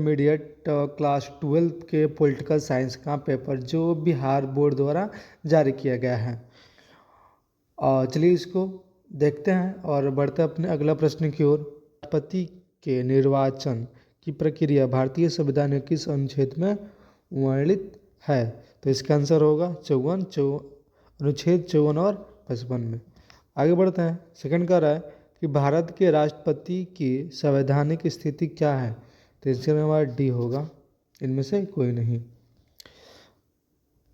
Intermediate class 12 के political science का paper जो बिहार बोर्ड द्वारा जारी किया गया है। और चलिए इसको देखते हैं और बढ़ते अपने अगला प्रश्न की ओर। राष्ट्रपति के निर्वाचन की प्रक्रिया भारतीय संविधान के किस अनुच्छेद में वर्णित है? तो इसका आंसर होगा अनुच्छेद 54 और 55 में। आगे बढ़ते हैं। सेकंड कह रहा है कि भारत के राष्ट्रपति की संवैधानिक स्थिति क्या है? तो इसका हमारा डी होगा, इनमें से कोई नहीं।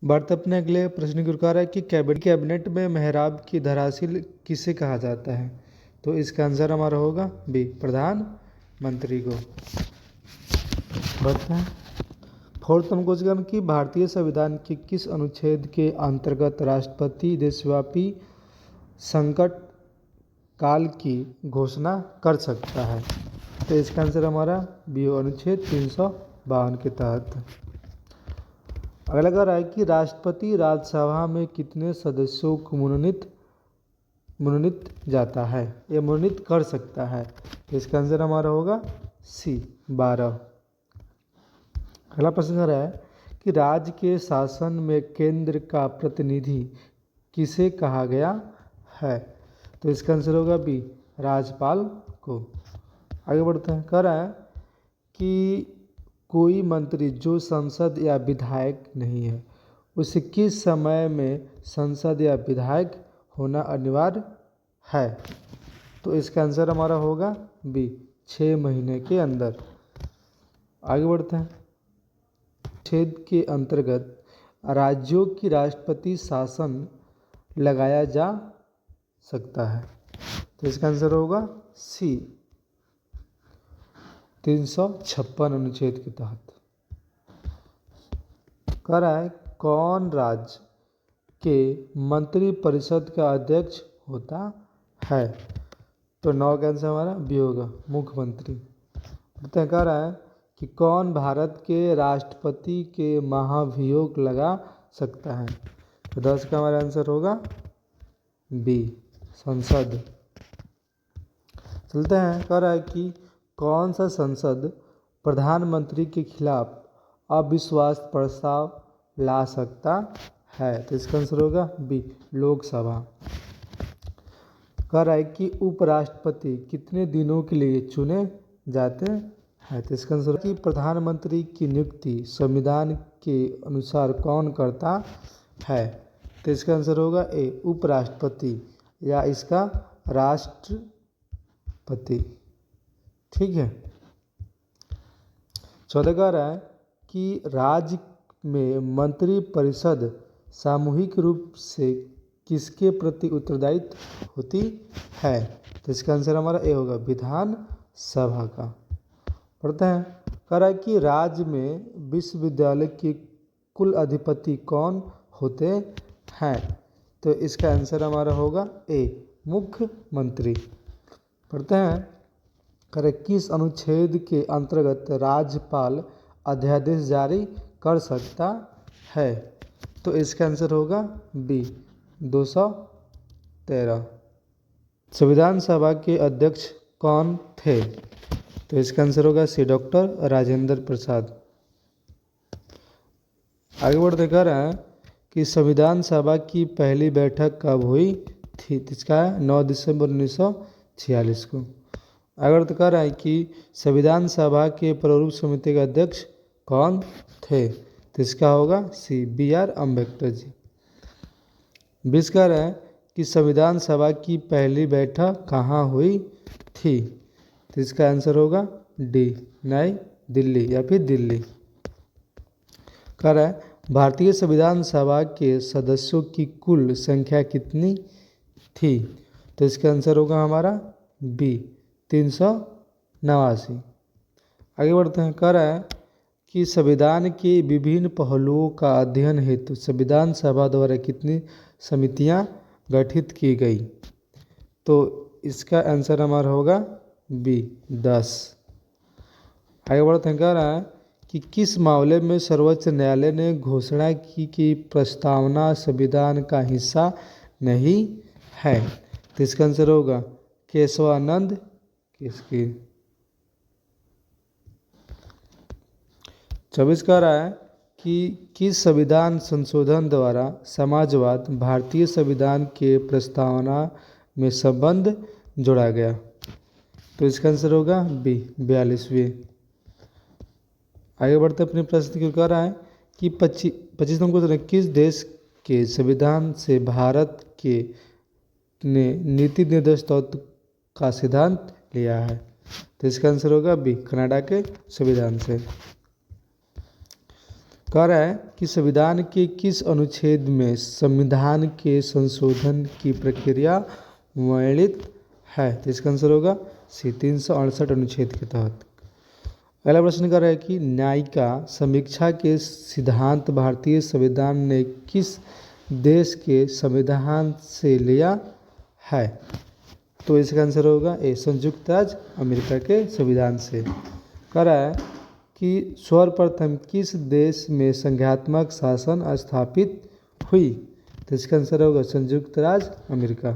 बढ़ते अपने अगले प्रश्न की ओर। कह रहा है कि कैबिनेट में मेहराब की धराशील किसे कहा जाता है? तो इसका आंसर हमारा होगा बी, प्रधानमंत्री को। बढ़ते हैं फोर्थ क्वेश्चन कि भारतीय संविधान के किस अनुच्छेद के अंतर्गत राष्ट्रपति देशव्यापी संकट काल की घोषणा कर सकता है? तो इसका आंसर हमारा बी, अनुच्छेद 352 के तहत। अगला कह रहा है कि राष्ट्रपति राज्यसभा में कितने सदस्यों को मनोनीत जाता है या मनोनीत कर सकता है? तो इसका आंसर हमारा होगा सी, 12। अगला प्रश्न कह रहा है कि राज्य के शासन में केंद्र का प्रतिनिधि किसे कहा गया है? तो इसका आंसर होगा बी, राज्यपाल को। आगे बढ़ते हैं। कह रहा है कि कोई मंत्री जो संसद या विधायक नहीं है उसे किस समय में संसद या विधायक होना अनिवार्य है? तो इसका आंसर हमारा होगा बी, 6 महीने के अंदर। आगे बढ़ते हैं। अनुच्छेद के अंतर्गत राज्यों की राष्ट्रपति शासन लगाया जा सकता है? तो इसका आंसर होगा सी, 356 अनुच्छेद के तहत। कह रहा है कौन राज्य के मंत्रिपरिषद का अध्यक्ष होता है? तो 9 का आंसर हमारा बी होगा, मुख्यमंत्री। कह रहा है कि कौन भारत के राष्ट्रपति के महाभियोग लगा सकता है? तो 10 का हमारा आंसर होगा बी, संसद। चलते हैं। कह रहा है कि कौन सा संसद प्रधानमंत्री के खिलाफ अविश्वास प्रस्ताव ला सकता है? तो इसका आंसर होगा बी, लोकसभा। कह रहा है कि उपराष्ट्रपति कितने दिनों के लिए चुने जाते हैं? तो इसका आंसर कि प्रधानमंत्री की नियुक्ति संविधान के अनुसार कौन करता है? तो इसका आंसर होगा ए, उपराष्ट्रपति या इसका राष्ट्रपति। ठीक है। 14 कह रहा है कि राज्य में मंत्रिपरिषद सामूहिक रूप से किसके प्रति उत्तरदायित्व होती है? तो इसका आंसर हमारा ए होगा, विधानसभा का। पढ़ते हैं। कह रहा है कि राज्य में विश्वविद्यालय के कुल अधिपति कौन होते हैं? तो इसका आंसर हमारा होगा ए, मुख्यमंत्री। पढ़ते हैं। कह रहे किस अनुच्छेद के अंतर्गत राज्यपाल अध्यादेश जारी कर सकता है? तो इसका आंसर होगा बी, 213। संविधान सभा के अध्यक्ष कौन थे? तो इसका आंसर होगा सी, डॉक्टर राजेंद्र प्रसाद। आगे बढ़ते कह रहा है कि संविधान सभा की पहली बैठक कब हुई थी? इसका 9 दिसंबर 1946 को। आगे बढ़ते कह रहा है कि संविधान सभा के प्रारूप समिति के अध्यक्ष कौन थे? तो इसका होगा सी, बी.आर. अम्बेडकर जी। 20 कह रहा है कि संविधान सभा की पहली बैठक कहाँ हुई थी? तो इसका आंसर होगा डी, नई दिल्ली या फिर दिल्ली। कह रहा है भारतीय संविधान सभा के सदस्यों की कुल संख्या कितनी थी? तो इसका आंसर होगा हमारा बी, 389। आगे बढ़ते हैं। कह रहा है कि संविधान के विभिन्न पहलुओं का अध्ययन हेतु संविधान सभा द्वारा कितनी समितियां गठित की गई? तो इसका आंसर हमारा होगा बी, 10। आगे बढ़ते हैं। कह रहा है कि किस मामले में सर्वोच्च न्यायालय ने घोषणा की कि प्रस्तावना संविधान का हिस्सा नहीं है? तो इसका आंसर होगा केशवानंद किसकी। 24 कह रहा है कि किस संविधान संशोधन द्वारा समाजवाद भारतीय संविधान के प्रस्तावना में संबंध जोड़ा गया। तो इसका आंसर होगा बी 42वीं। आगे बढ़ते अपने प्रश्न की कह रहा है कि 25 नंबर क्वेश्चन है, किस देश के संविधान से भारत के ने नीति निर्देश तत्व का सिद्धांत लिया है। तो इसका आंसर होगा बी कनाडा के संविधान से। कह रहा है कि संविधान के किस अनुच्छेद में संविधान के संशोधन की प्रक्रिया वर्णित है। तो इसका आंसर होगा सी 368 अनुच्छेद के तहत। अगला प्रश्न कर रहा है कि न्यायिका समीक्षा के सिद्धांत भारतीय संविधान ने किस देश के संविधान से लिया है। तो इसका आंसर होगा ए संयुक्त राज्य अमेरिका के संविधान से। कह रहा है कि सर्वप्रथम किस देश में संघात्मक शासन स्थापित हुई। तो इसका आंसर होगा संयुक्त राज्य अमेरिका।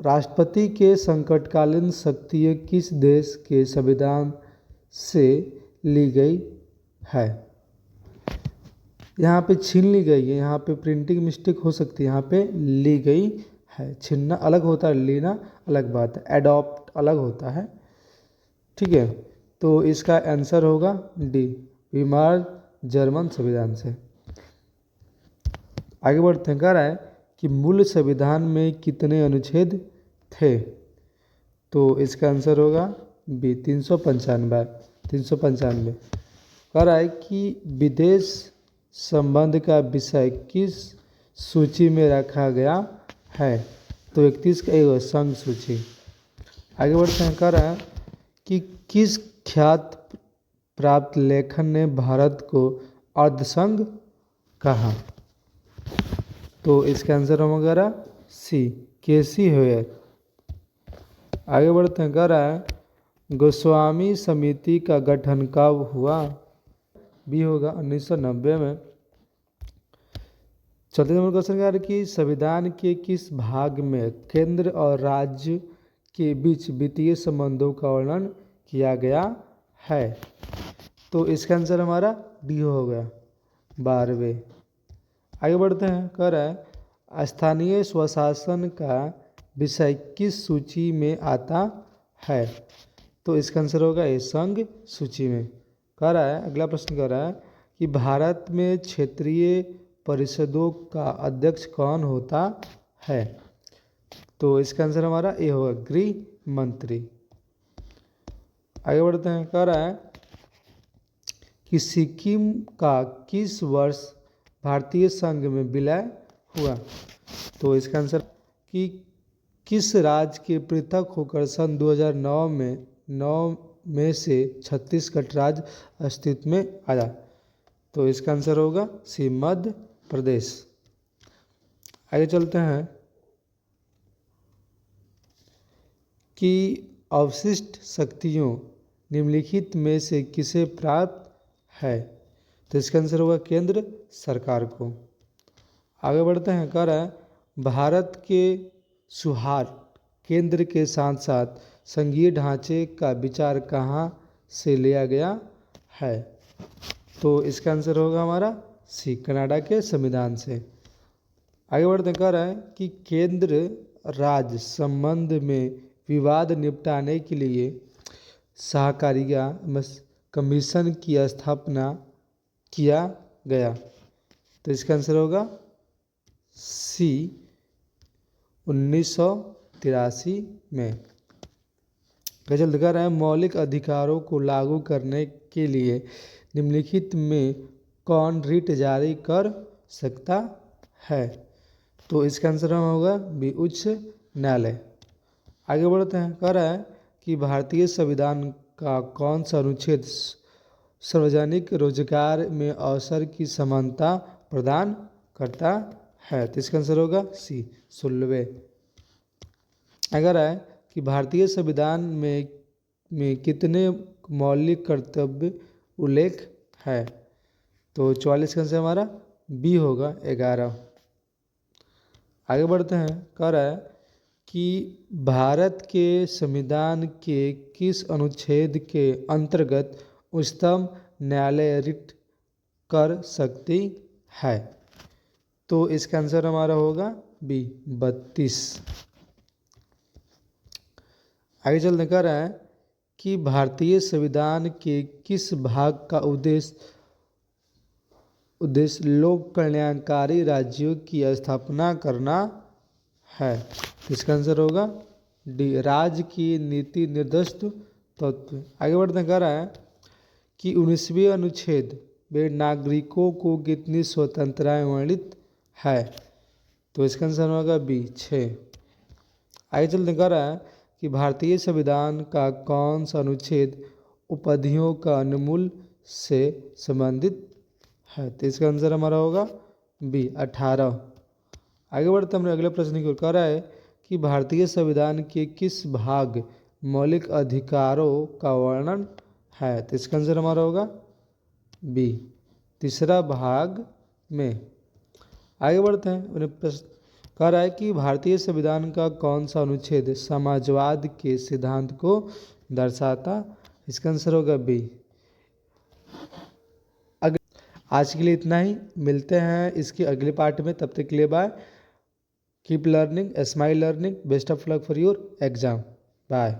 राष्ट्रपति के संकटकालीन शक्तियाँ किस देश के संविधान से ली गई है। यहाँ पे छीन ली गई है, यहाँ पे प्रिंटिंग मिस्टेक हो सकती है, यहाँ पे ली गई है। छीनना अलग होता है, लेना अलग बात है, एडॉप्ट अलग होता है। ठीक है, तो इसका आंसर होगा डी वीमार जर्मन संविधान से। आगे बढ़ते हैं। कह रहा है कि मूल संविधान में कितने अनुच्छेद थे। तो इसका आंसर होगा बी 395। कह रहा है कि विदेश संबंध का विषय किस सूची में रखा गया है। तो 31 का एक संघ सूची। आगे बढ़ते हैं। कह रहा है कि किस ख्यात प्राप्त लेखन ने भारत को अर्धसंघ कहा। तो इसका आंसर होगा सी केसी होयर। आगे बढ़ते हैं। कह रहा है गोस्वामी समिति का गठन कब हुआ। बी होगा 1990 में। चौथे नंबर क्वेश्चन कह रहा है कि संविधान के किस भाग में केंद्र और राज्य के बीच वित्तीय संबंधों का वर्णन किया गया है। तो इसका आंसर हमारा डी होगा 12वें। आगे बढ़ते हैं। कह रहा है स्थानीय स्वशासन का विषय किस सूची में आता है। तो इसका आंसर होगा ए संघ सूची में। कह रहा है अगला प्रश्न कह रहा है कि भारत में क्षेत्रीय परिषदों का अध्यक्ष कौन होता है। तो इसका आंसर हमारा ए होगा गृह मंत्री। आगे बढ़ते हैं। कह रहा है कि सिक्किम का किस वर्ष भारतीय संघ में विलय हुआ। तो इसका आंसर कि किस राज्य के पृथक होकर सन 2009 में से छत्तीसगढ़ राज्य अस्तित्व में आया। तो इसका आंसर होगा सी मध्य प्रदेश। आगे चलते हैं कि अवशिष्ट शक्तियों निम्नलिखित में से किसे प्राप्त है। तो इसका आंसर होगा केंद्र सरकार को। आगे बढ़ते हैं। कह रहा है भारत के सुधार केंद्र के साथ साथ संघीय ढांचे का विचार कहाँ से लिया गया है। तो इसका आंसर होगा हमारा सी कनाडा के संविधान से। आगे बढ़ते कह रहा है कि केंद्र राज्य संबंध में विवाद निपटाने के लिए सहकारिता कमीशन की स्थापना किया गया। तो इसका आंसर होगा सी 1983 में। गजल कह रहा है मौलिक अधिकारों को लागू करने के लिए निम्नलिखित में कौन रिट जारी कर सकता है। तो इसका आंसर होगा बी उच्च न्यायालय। आगे बढ़ते हैं। कह रहा है कि भारतीय संविधान का कौन सा अनुच्छेद सार्वजनिक रोजगार में अवसर की समानता प्रदान करता है। तो इसका आंसर होगा सी 16वें। अगर है कि भारतीय संविधान में कितने मौलिक कर्तव्य उल्लेख है। तो 44 का आंसर हमारा बी होगा 11। आगे बढ़ते हैं। कह रहा है कि भारत के संविधान के किस अनुच्छेद के अंतर्गत उच्चतम न्यायालय रिट कर सकती है। तो इसका आंसर हमारा होगा बी 32। आगे चलते कह रहा है कि भारतीय संविधान के किस भाग का उद्देश्य लोक कल्याणकारी राज्यों की स्थापना करना है। इसका आंसर होगा डी राज्य की नीति निर्दिष्ट तत्व। आगे बढ़ते कह रहा है कि 19वें अनुच्छेद में नागरिकों को कितनी स्वतंत्रताएं वर्णित है। तो इसका आंसर होगा बी 6। आगे चलते कह रहा है कि भारतीय संविधान का कौन सा अनुच्छेद उपाधियों का अनुमूल से संबंधित है। तो इसका आंसर हमारा होगा बी 18। आगे बढ़ते हमने अगले प्रश्न की ओर। कह रहा है कि भारतीय संविधान के किस भाग मौलिक अधिकारों का वर्णन है। तो इसका आंसर हमारा होगा बी 3 भाग में। आगे बढ़ते हैं उन्हें प्रश्न कह रहा है कि भारतीय संविधान का कौन सा अनुच्छेद समाजवाद के सिद्धांत को दर्शाता। इसका आंसर होगा बी। आज के लिए इतना ही, मिलते हैं इसके अगले पार्ट में। तब तक के लिए bye. Keep learning, smile learning, best of luck for your exam. Bye.